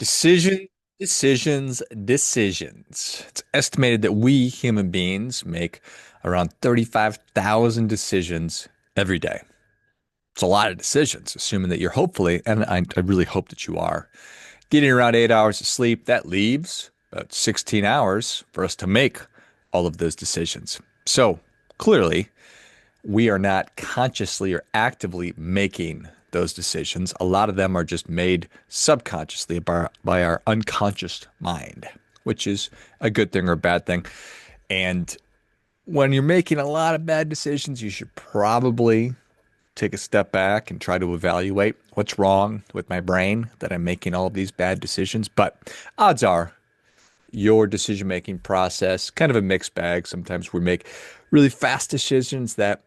Decision, decisions. It's estimated that we human beings make around 35,000 decisions every day. It's a lot of decisions, assuming that you're hopefully, and I really hope that you are, getting around 8 hours of sleep. That leaves about 16 hours for us to make all of those decisions. So clearly, we are not consciously or actively making those decisions. A lot of them are just made subconsciously by our unconscious mind, which is a good thing or a bad thing. And when you're making a lot of bad decisions, you should probably take a step back and try to evaluate what's wrong with my brain that I'm making all of these bad decisions. But odds are your decision making process kind of a mixed bag. Sometimes we make really fast decisions that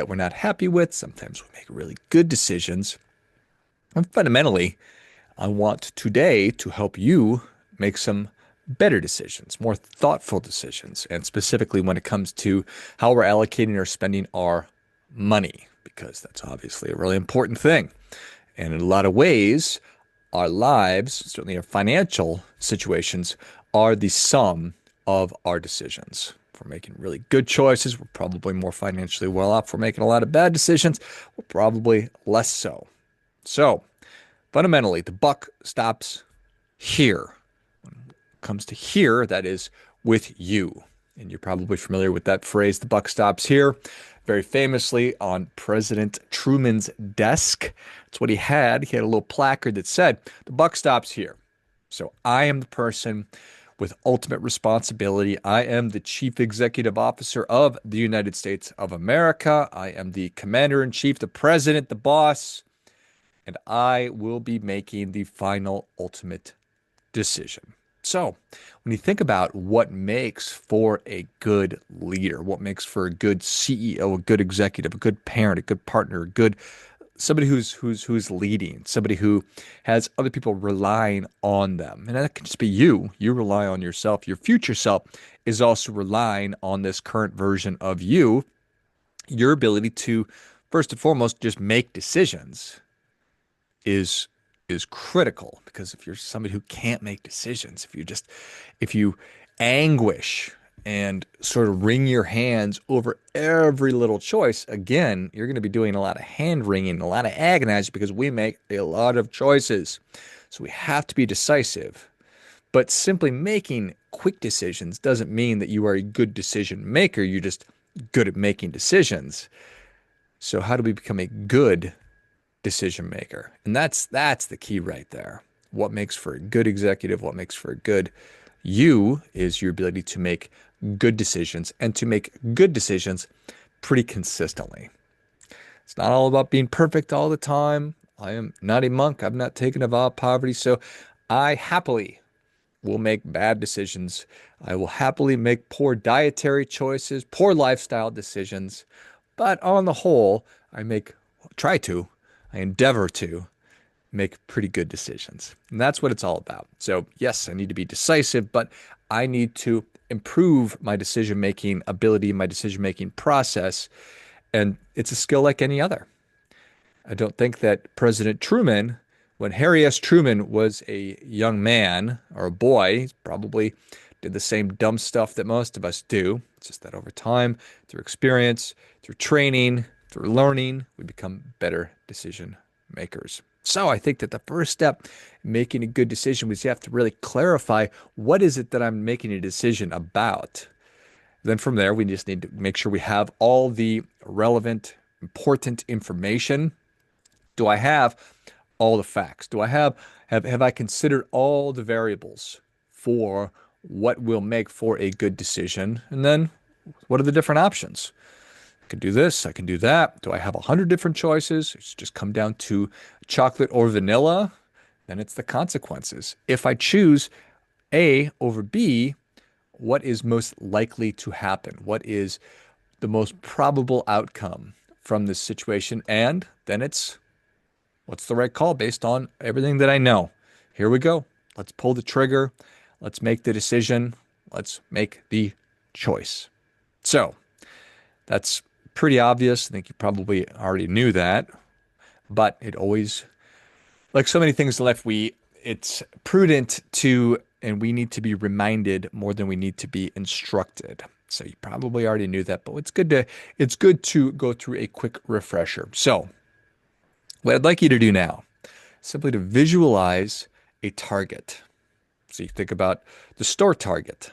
we're not happy with. Sometimes we make really good decisions. And fundamentally, I want today to help you make some better decisions, more thoughtful decisions, and specifically when it comes to how we're allocating or spending our money, because that's obviously a really important thing. And in a lot of ways, our lives, certainly our financial situations, are the sum of our decisions. If we're making really good choices, we're probably more financially well off. If we're making a lot of bad decisions, we're probably less so. So, fundamentally, the buck stops here. When it comes to here, that is with you. And you're probably familiar with that phrase, the buck stops here. Very famously on President Truman's desk. That's what he had. He had a little placard that said, the buck stops here. So I am the person with ultimate responsibility. I am the chief executive officer of the United States of America. I am the commander in chief, the president, the boss, and I will be making the final ultimate decision. So, when you think about what makes for a good leader, what makes for a good CEO, a good executive, a good parent, a good partner, a good somebody who's leading, somebody who has other people relying on them. And that can just be you. You rely on yourself. Your future self is also relying on this current version of you. Your ability to, first and foremost, just make decisions is critical, because if you're somebody who can't make decisions, if you anguish and sort of wring your hands over every little choice, again, you're going to be doing a lot of hand wringing, a lot of agonizing, because we make a lot of choices. So we have to be decisive. But simply making quick decisions doesn't mean that you are a good decision maker. You're just good at making decisions. So how do we become a good decision maker? And that's the key right there. What makes for a good executive, what makes for a good you is your ability to make good decisions, and to make good decisions pretty consistently. It's not all about being perfect all the time. I am not a monk. I've not taken a vow of poverty, so I happily will make bad decisions. I will happily make poor dietary choices, poor lifestyle decisions. But on the whole, I endeavor to make pretty good decisions. And that's what it's all about. So, yes, I need to be decisive, but I need to improve my decision making ability, my decision making process. And it's a skill like any other. I don't think that President Truman, when Harry S. Truman was a young man or a boy, he probably did the same dumb stuff that most of us do. It's just that over time, through experience, through training, through learning, we become better decision makers. So I think that the first step in making a good decision was you have to really clarify, what is it that I'm making a decision about? Then from there, we just need to make sure we have all the relevant, important information. Do I have all the facts? Do I have I considered all the variables for what will make for a good decision? And then what are the different options? I can do this, I can do that. Do I have 100 different choices? It's just come down to chocolate or vanilla. Then it's the consequences. If I choose A over B, what is most likely to happen? What is the most probable outcome from this situation? And then it's, what's the right call based on everything that I know? Here we go. Let's pull the trigger. Let's make the decision. Let's make the choice. So that's pretty obvious. I think you probably already knew that, but it always, like so many things in life, it's prudent to, and we need to be reminded more than we need to be instructed. So you probably already knew that, but it's good to go through a quick refresher. So what I'd like you to do now, simply to visualize a target. So you think about the store Target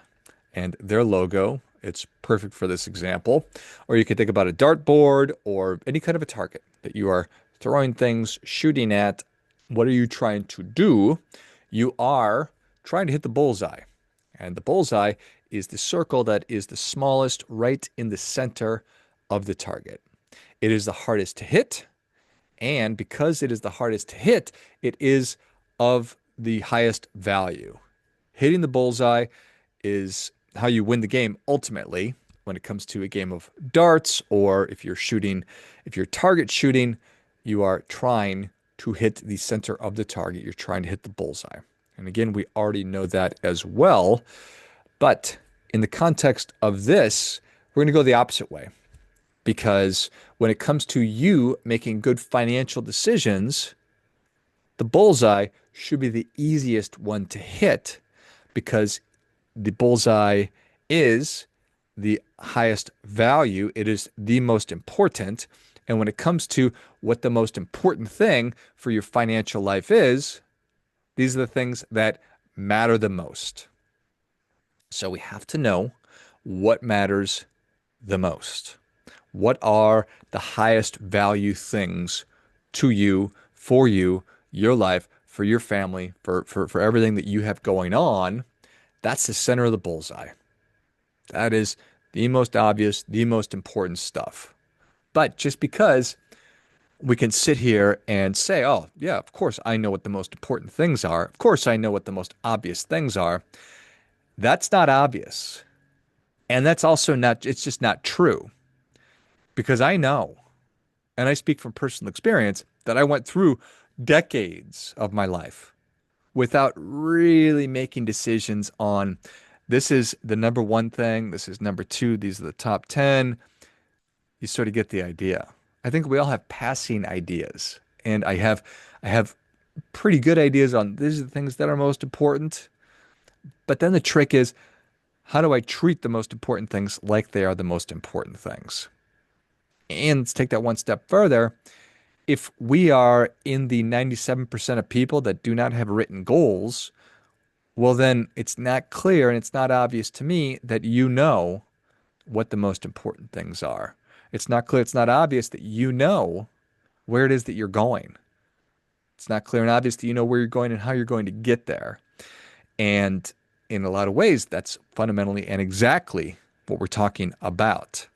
and their logo. It's perfect for this example. Or you could think about a dartboard or any kind of a target that you are throwing things, shooting at. What are you trying to do? You are trying to hit the bullseye. And the bullseye is the circle that is the smallest right in the center of the target. It is the hardest to hit. And because it is the hardest to hit, it is of the highest value. Hitting the bullseye is how you win the game ultimately when it comes to a game of darts, or if you're target shooting, you are trying to hit the center of the target. You're trying to hit the bullseye. And again, we already know that as well. But in the context of this, we're going to go the opposite way. Because when it comes to you making good financial decisions, the bullseye should be the easiest one to hit because the bullseye is the highest value. It is the most important. And when it comes to what the most important thing for your financial life is, these are the things that matter the most. So we have to know what matters the most. What are the highest value things to you, for you, your life, for your family, for everything that you have going on? That's the center of the bullseye. That is the most obvious, the most important stuff. But just because we can sit here and say, oh, yeah, of course I know what the most important things are. Of course I know what the most obvious things are. That's not obvious. And that's also not, it's just not true. Because I know, and I speak from personal experience, that I went through decades of my life without really making decisions on this is the number one thing, this is number two, these are the top 10. You sort of get the idea. I think we all have passing ideas, and I have pretty good ideas on these are the things that are most important. But then the trick is, how do I treat the most important things like they are the most important things? And let's take that one step further. If we are in the 97% of people that do not have written goals, well, then it's not clear and it's not obvious to me that you know what the most important things are. It's not clear, it's not obvious that you know where it is that you're going. It's not clear and obvious that you know where you're going and how you're going to get there. And in a lot of ways, that's fundamentally and exactly what we're talking about.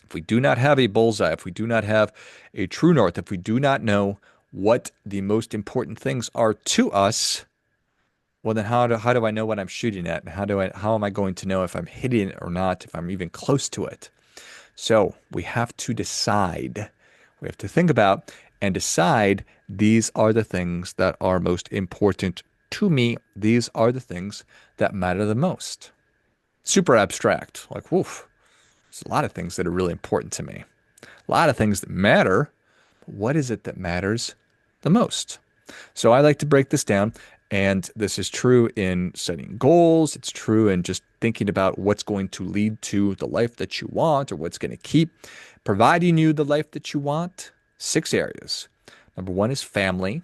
If we do not have a bullseye, if we do not have a true north, if we do not know what the most important things are to us, well, then how do I know what I'm shooting at? And how am I going to know if I'm hitting it or not, if I'm even close to it? So we have to decide. We have to think about and decide these are the things that are most important to me. These are the things that matter the most. Super abstract, like, woof. There's a lot of things that are really important to me. A lot of things that matter. But what is it that matters the most? So I like to break this down, and this is true in setting goals. It's true in just thinking about what's going to lead to the life that you want or what's going to keep providing you the life that you want. 6 areas. Number 1 is family.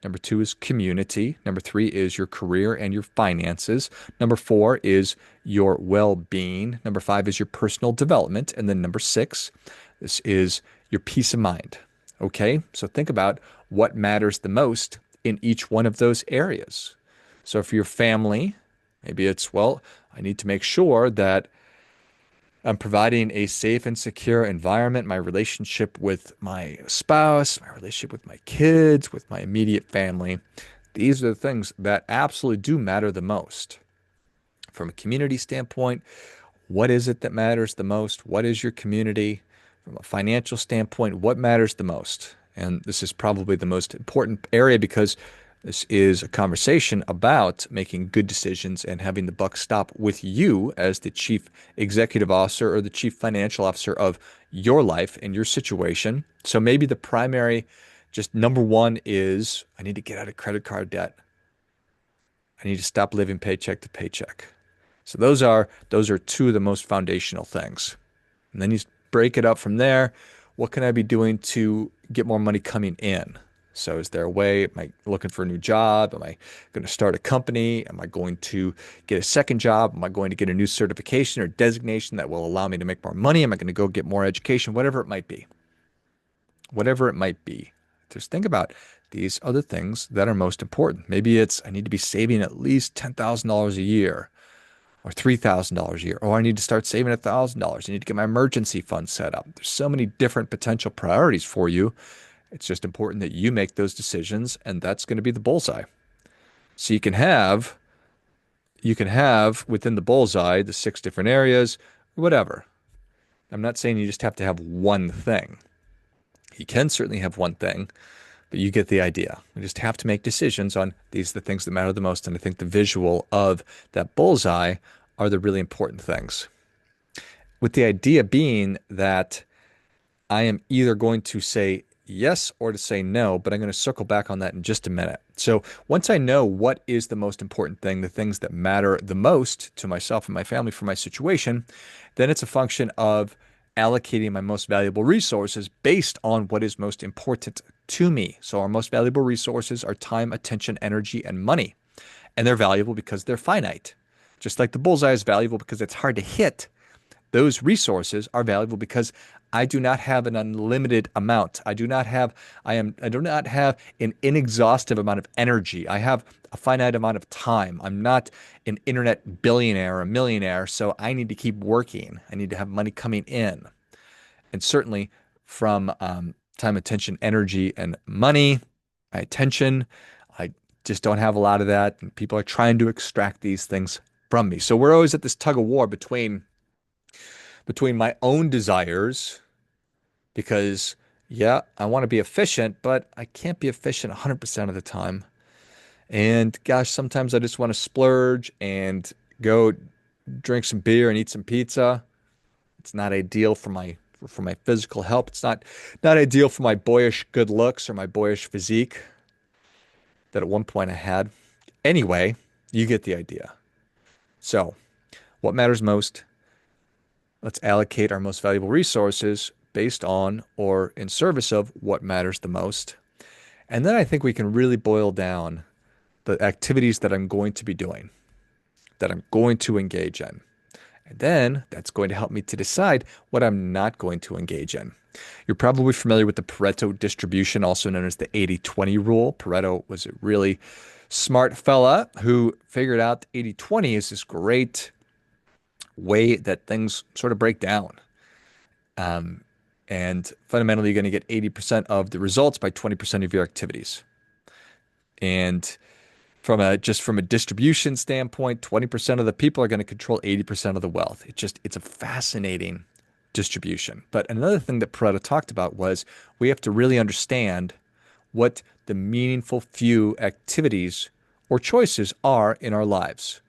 Number 2 is community. Number 3 is your career and your finances. Number 4 is your well-being. Number 5 is your personal development. And then number 6, this is your peace of mind. Okay? So think about what matters the most in each one of those areas. So for your family, maybe it's, well, I need to make sure that I'm providing a safe and secure environment, my relationship with my spouse, my relationship with my kids, with my immediate family. These are the things that absolutely do matter the most. From a community standpoint, what is it that matters the most? What is your community? From a financial standpoint, what matters the most? And this is probably the most important area because this is a conversation about making good decisions and having the buck stop with you as the chief executive officer or the chief financial officer of your life and your situation. So maybe the primary, just number 1 is I need to get out of credit card debt. I need to stop living paycheck to paycheck. So those are two of the most foundational things. And then you break it up from there. What can I be doing to get more money coming in? So is there a way? Am I looking for a new job? Am I going to start a company? Am I going to get a second job? Am I going to get a new certification or designation that will allow me to make more money? Am I going to go get more education? Whatever it might be. Whatever it might be. Just think about these other things that are most important. Maybe it's I need to be saving at least $10,000 a year or $3,000 a year, or I need to start saving $1,000. I need to get my emergency fund set up. There's so many different potential priorities for you. It's just important that you make those decisions, and that's going to be the bullseye. So you can have within the bullseye the 6 different areas, whatever. I'm not saying you just have to have one thing. You can certainly have one thing, but you get the idea. We just have to make decisions on these are the things that matter the most. And I think the visual of that bullseye are the really important things. With the idea being that I am either going to say yes or to say no, but I'm going to circle back on that in just a minute. So once I know what is the most important thing, the things that matter the most to myself and my family for my situation, then it's a function of allocating my most valuable resources based on what is most important to me. So our most valuable resources are time, attention, energy, and money. And they're valuable because they're finite. Just like the bullseye is valuable because it's hard to hit, those resources are valuable because I do not have an unlimited amount. I do not have an inexhaustive amount of energy. I have a finite amount of time. I'm not an internet billionaire or a millionaire, so I need to keep working. I need to have money coming in. And certainly from time, attention, energy, and money, my attention, I just don't have a lot of that. And people are trying to extract these things from me. So we're always at this tug of war between my own desires, because yeah, I want to be efficient, but I can't be efficient 100% of the time. And gosh, sometimes I just want to splurge and go drink some beer and eat some pizza. It's not ideal for my physical health. It's not ideal for my boyish good looks or my boyish physique that at one point I had. Anyway, you get the idea. So, what matters most? Let's allocate our most valuable resources based on or in service of what matters the most. And then I think we can really boil down the activities that I'm going to be doing, that I'm going to engage in. And then that's going to help me to decide what I'm not going to engage in. You're probably familiar with the Pareto distribution, also known as the 80-20 rule. Pareto was a really smart fella who figured out 80-20 is this great way that things sort of break down. And fundamentally, you're going to get 80% of the results by 20% of your activities. And from a distribution standpoint, 20% of the people are going to control 80% of the wealth. It's a fascinating distribution. But another thing that Pareto talked about was we have to really understand what the meaningful few activities or choices are in our lives.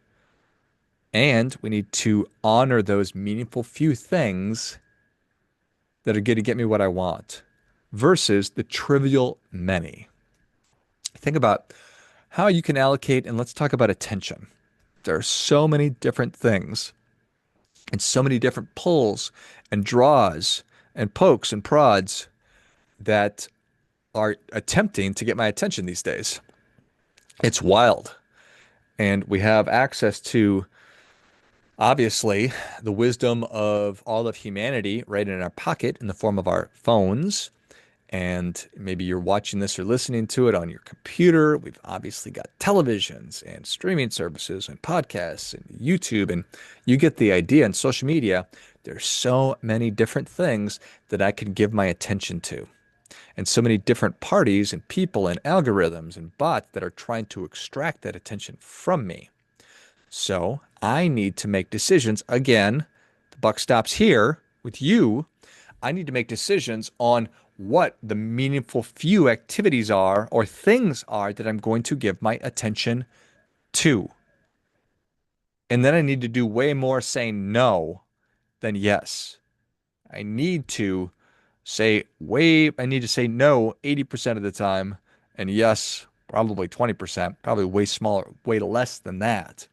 And we need to honor those meaningful few things that are going to get me what I want versus the trivial many. Think about how you can allocate, and let's talk about attention. There are so many different things and so many different pulls and draws and pokes and prods that are attempting to get my attention these days. It's wild. And we have access to, obviously, the wisdom of all of humanity right in our pocket in the form of our phones. And maybe you're watching this or listening to it on your computer. We've obviously got televisions and streaming services and podcasts and YouTube, and you get the idea. And social media, there's so many different things that I can give my attention to, and so many different parties and people and algorithms and bots that are trying to extract that attention from me. So I need to make decisions. Again, the buck stops here with you. I need to make decisions on what the meaningful few activities are or things are that I'm going to give my attention to. And then I need to do way more saying no than yes. I need to say no 80% of the time and yes probably 20%, probably way smaller, way less than that.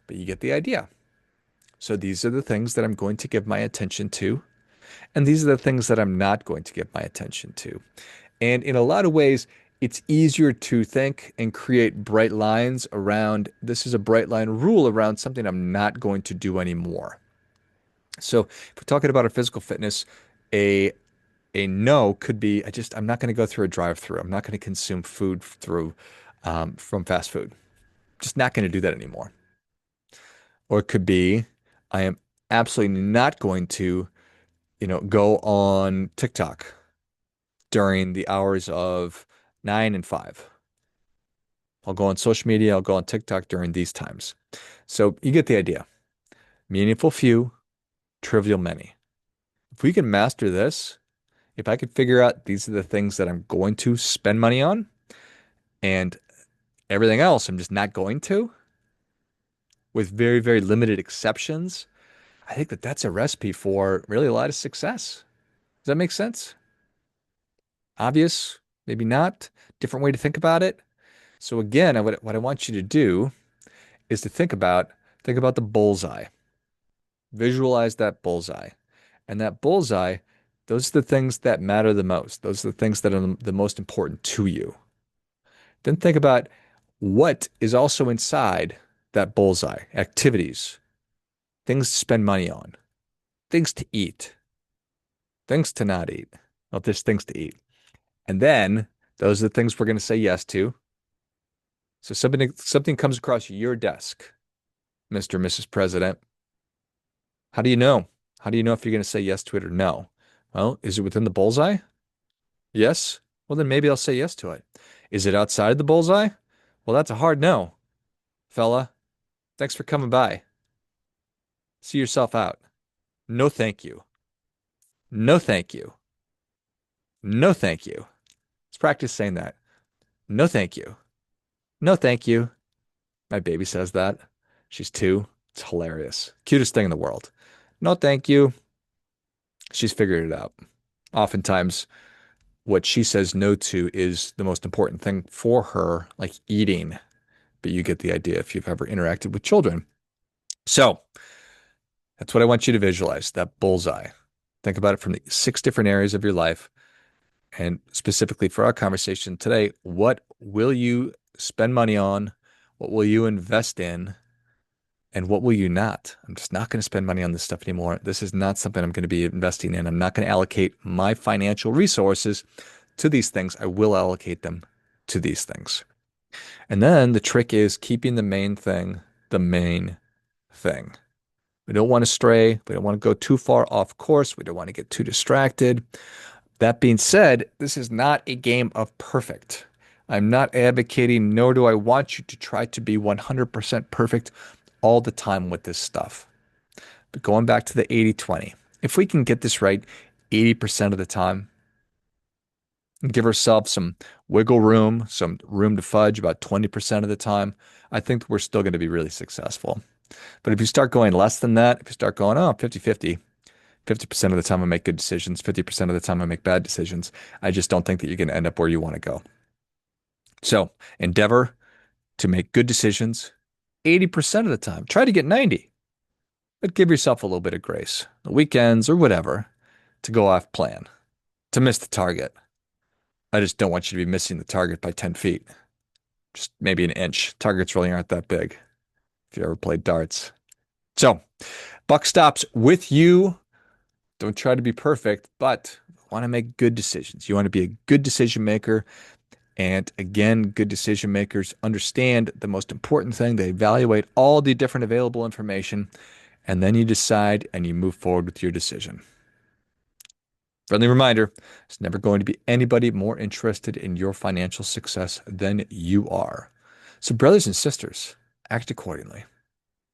But you get the idea. So these are the things that I'm going to give my attention to, and these are the things that I'm not going to give my attention to. And in a lot of ways, it's easier to think and create bright lines around this is a bright line rule around something I'm not going to do anymore. So if we're talking about our physical fitness, a a no could be I'm not going to go through a drive-through. I'm not going to consume food through from fast food. Just not going to do that anymore. Or it could be I am absolutely not going to, go on TikTok during the hours of 9 and 5. I'll go on social media, I'll go on TikTok during these times. So you get the idea. Meaningful few, trivial many. If we can master this, if I could figure out these are the things that I'm going to spend money on and everything else I'm just not going to, with very, very limited exceptions, I think that that's a recipe for really a lot of success. Does that make sense? Obvious? Maybe not. Different way to think about it. So again, what I want you to do is to think about the bullseye. Visualize that bullseye. And that bullseye, those are the things that matter the most. Those are the things that are the most important to you. Then think about what is also inside that bullseye. Activities, things to spend money on, things to eat, things to not eat. Well, there's things to eat. And then those are the things we're going to say yes to. So something comes across your desk, Mr. and Mrs. President. How do you know? How do you know if you're going to say yes to it or no? Well, is it within the bullseye? Yes. Well, then maybe I'll say yes to it. Is it outside the bullseye? Well, that's a hard no, fella. Thanks for coming by. See yourself out. No, thank you. No, thank you. No, thank you. Let's practice saying that. No, thank you. No, thank you. My baby says that. She's 2. It's hilarious. Cutest thing in the world. No, thank you. She's figured it out. Oftentimes, what she says no to is the most important thing for her, like eating. But you get the idea if you've ever interacted with children. So that's what I want you to visualize, that bullseye. Think about it from the 6 different areas of your life. And specifically for our conversation today, what will you spend money on? What will you invest in? And what will you not? I'm just not going to spend money on this stuff anymore. This is not something I'm going to be investing in. I'm not going to allocate my financial resources to these things. I will allocate them to these things. And then the trick is keeping the main thing the main thing. We don't want to stray. We don't want to go too far off course. We don't want to get too distracted. That being said, this is not a game of perfect. I'm not advocating, nor do I want you to try to be 100% perfect all the time with this stuff. But going back to the 80-20, if we can get this right 80% of the time, and give ourselves some wiggle room, some room to fudge about 20% of the time, I think we're still going to be really successful. But if you start going less than that, if you start going, 50-50, 50% of the time I make good decisions, 50% of the time I make bad decisions, I just don't think that you're going to end up where you want to go. So endeavor to make good decisions 80% of the time. Try to get 90, but give yourself a little bit of grace. The weekends or whatever to go off plan, to miss the target. I just don't want you to be missing the target by 10 feet. Just maybe an inch. Targets really aren't that big if you ever played darts. So, buck stops with you. Don't try to be perfect, but want to make good decisions. You want to be a good decision maker. And again, good decision makers understand the most important thing. They evaluate all the different available information, and then you decide and you move forward with your decision. Friendly reminder, there's never going to be anybody more interested in your financial success than you are. So brothers and sisters, act accordingly.